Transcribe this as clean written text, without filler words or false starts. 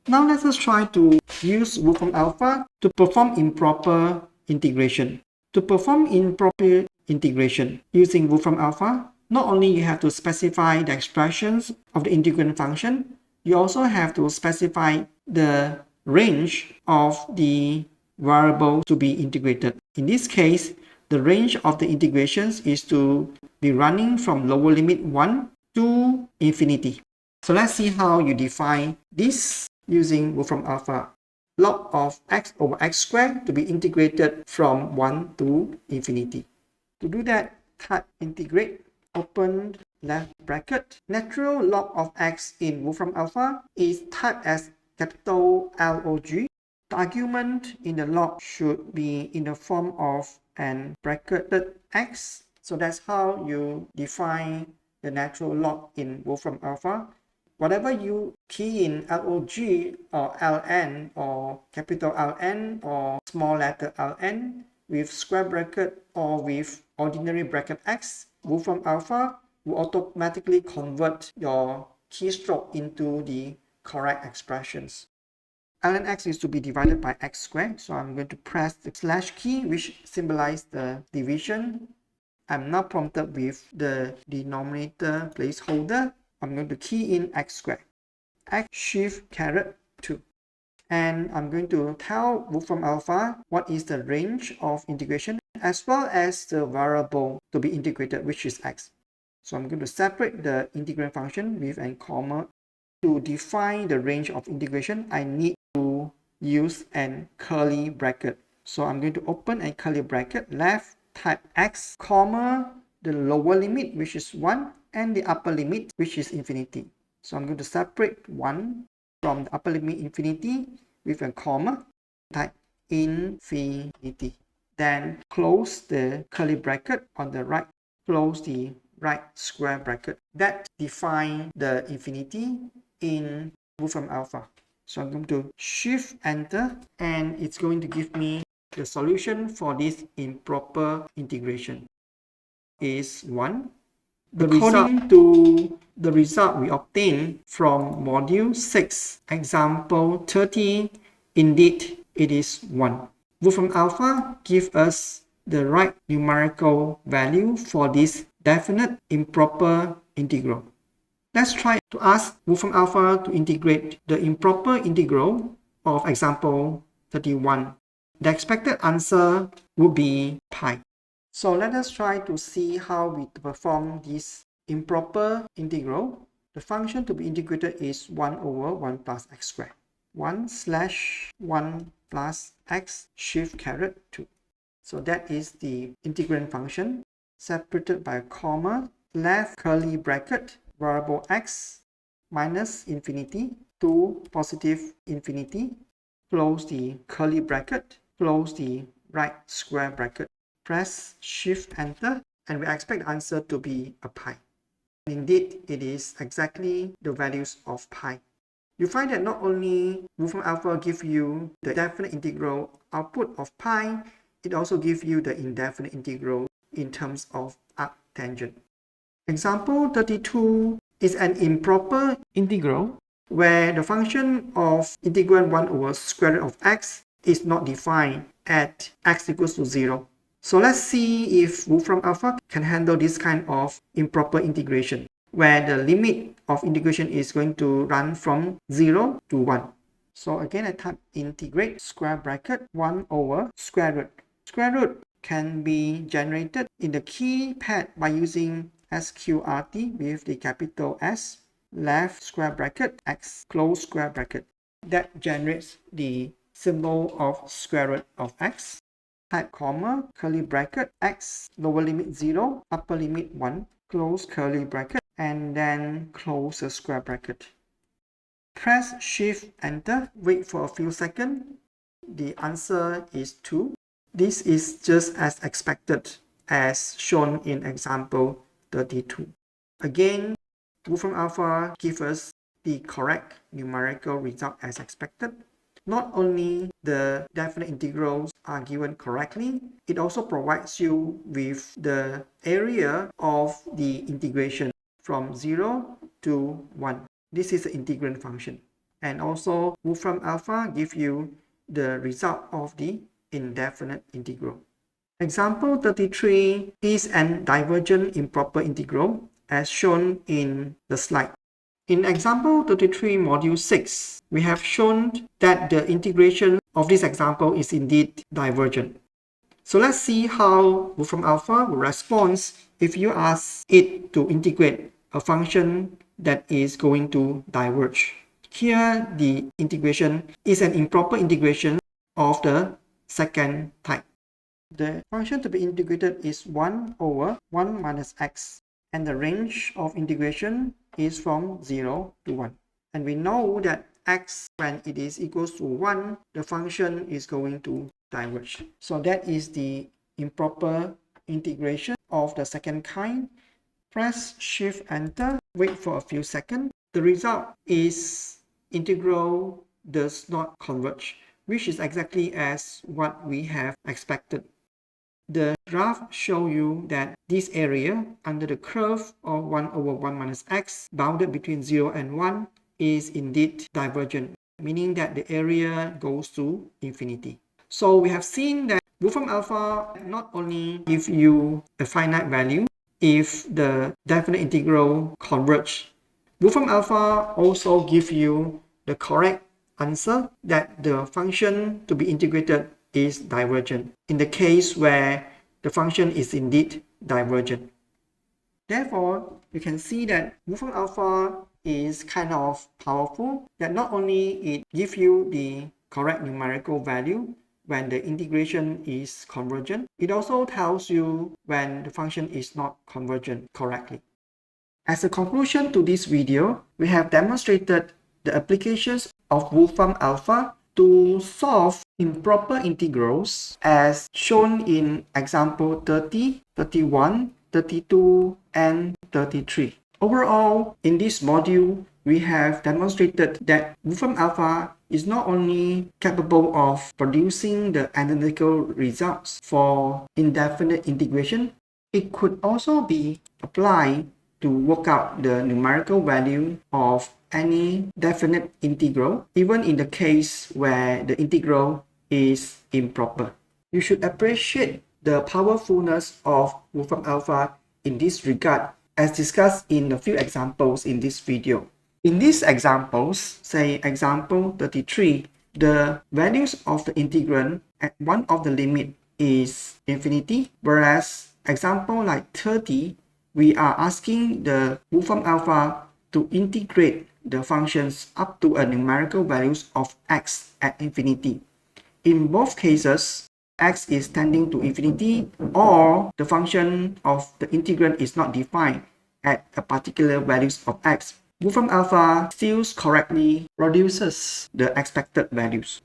Now let us try to use Wolfram Alpha to perform improper integration. To perform improper integration using Wolfram Alpha, not only you have to specify the expressions of the integrand function, you also have to specify the range of the variable to be integrated. In this case, the range of the integrations is to be running from lower limit 1 to infinity. So let's see how you define this using Wolfram Alpha. Log of x over x squared to be integrated from 1 to infinity. To do that, type integrate, open left bracket. Natural log of x in Wolfram Alpha is typed as capital LOG. The argument in the log should be in the form of an bracketed x. So that's how you define the natural log in Wolfram Alpha. Whatever you key in log or ln or capital Ln or small letter ln with square bracket or with ordinary bracket x, Wolfram Alpha will automatically convert your keystroke into the correct expressions. Ln x is to be divided by x squared, so I'm going to press the slash key which symbolizes the division. I'm now prompted with the denominator placeholder. I'm going to key in x squared, x shift caret 2. And I'm going to tell Wolfram Alpha what is the range of integration as well as the variable to be integrated, which is x. So I'm going to separate the integrand function with a comma. To define the range of integration, I need to use a curly bracket. So I'm going to open a curly bracket, left type x, comma, the lower limit, which is 1, and the upper limit, which is infinity. So I'm going to separate 1 from the upper limit infinity with a comma, type infinity. Then close the curly bracket on the right, close the right square bracket. That defines the infinity in Wolfram Alpha. So I'm going to shift enter and it's going to give me the solution for this improper integration is 1. According to the result we obtained from module 6 example 30, indeed it is 1. Wolfram Alpha gives us the right numerical value for this definite improper integral. Let's try to ask Wolfram Alpha to integrate the improper integral of example 31. The expected answer would be pi. So let us try to see how we perform this improper integral. The function to be integrated is 1 over 1 plus x squared. 1 slash 1 plus x shift caret 2. So that is the integrand function separated by a comma, left curly bracket, variable x minus infinity to positive infinity, close the curly bracket, close the right square bracket. Press shift enter and we expect the answer to be a pi. Indeed, it is exactly the values of pi. You find that not only Wolfram Alpha gives you the definite integral output of pi, it also gives you the indefinite integral in terms of arctangent. Example 32 is an improper integral where the function of integrand 1 over square root of x is not defined at x equals to 0. So let's see if Wolfram Alpha can handle this kind of improper integration, where the limit of integration is going to run from 0 to 1. So again, I type integrate square bracket 1 over square root. Square root can be generated in the keypad by using sqrt with the capital S, left square bracket, x, close square bracket. That generates the symbol of square root of x. Type comma, curly bracket, x, lower limit 0, upper limit 1, close curly bracket, and then close the square bracket. Press shift enter, wait for a few seconds. The answer is 2. This is just as expected as shown in example 32. Again, Wolfram Alpha gives us the correct numerical result as expected. Not only the definite integrals are given correctly, it also provides you with the area of the integration from 0 to 1. This is the integrand function. And also Wolfram alpha give you the result of the indefinite integral. Example 33 is an divergent improper integral as shown in the slide. In example 33 module 6, we have shown that the integration of this example is indeed divergent. So let's see how Wolfram alpha will respond if you ask it to integrate a function that is going to diverge. Here, the integration is an improper integration of the second type. The function to be integrated is 1 over 1 minus x, and the range of integration is from 0 to 1. And we know that x, when it is equals to 1, the function is going to diverge. So that is the improper integration of the second kind. Press Shift Enter, wait for a few seconds. The result is integral does not converge, which is exactly as what we have expected. The graph shows you that this area under the curve of 1 over 1 minus x bounded between 0 and 1 is indeed divergent, meaning that the area goes to infinity. So we have seen that Wolfram alpha not only gives you a finite value if the definite integral converge. Wolfram alpha also gives you the correct answer that the function to be integrated is divergent in the case where the function is indeed divergent. Therefore, you can see that Wolfram alpha is kind of powerful, that not only it gives you the correct numerical value when the integration is convergent, it also tells you when the function is not convergent correctly. As a conclusion to this video, we have demonstrated the applications of Wolfram alpha to solve improper integrals as shown in example 30, 31, 32, and 33. Overall, in this module, we have demonstrated that Wolfram alpha is not only capable of producing the analytical results for indefinite integration, it could also be applied to work out the numerical value of any definite integral, even in the case where the integral is improper. You should appreciate the powerfulness of Wolfram alpha in this regard, as discussed in a few examples in this video. In these examples, say example 33, the values of the integrand at one of the limit is infinity, whereas example like 30, we are asking the Wolfram alpha to integrate the functions up to a numerical values of x at infinity. In both cases, x is tending to infinity or the function of the integrand is not defined at a particular values of x. Wolfram alpha still correctly produces the expected values.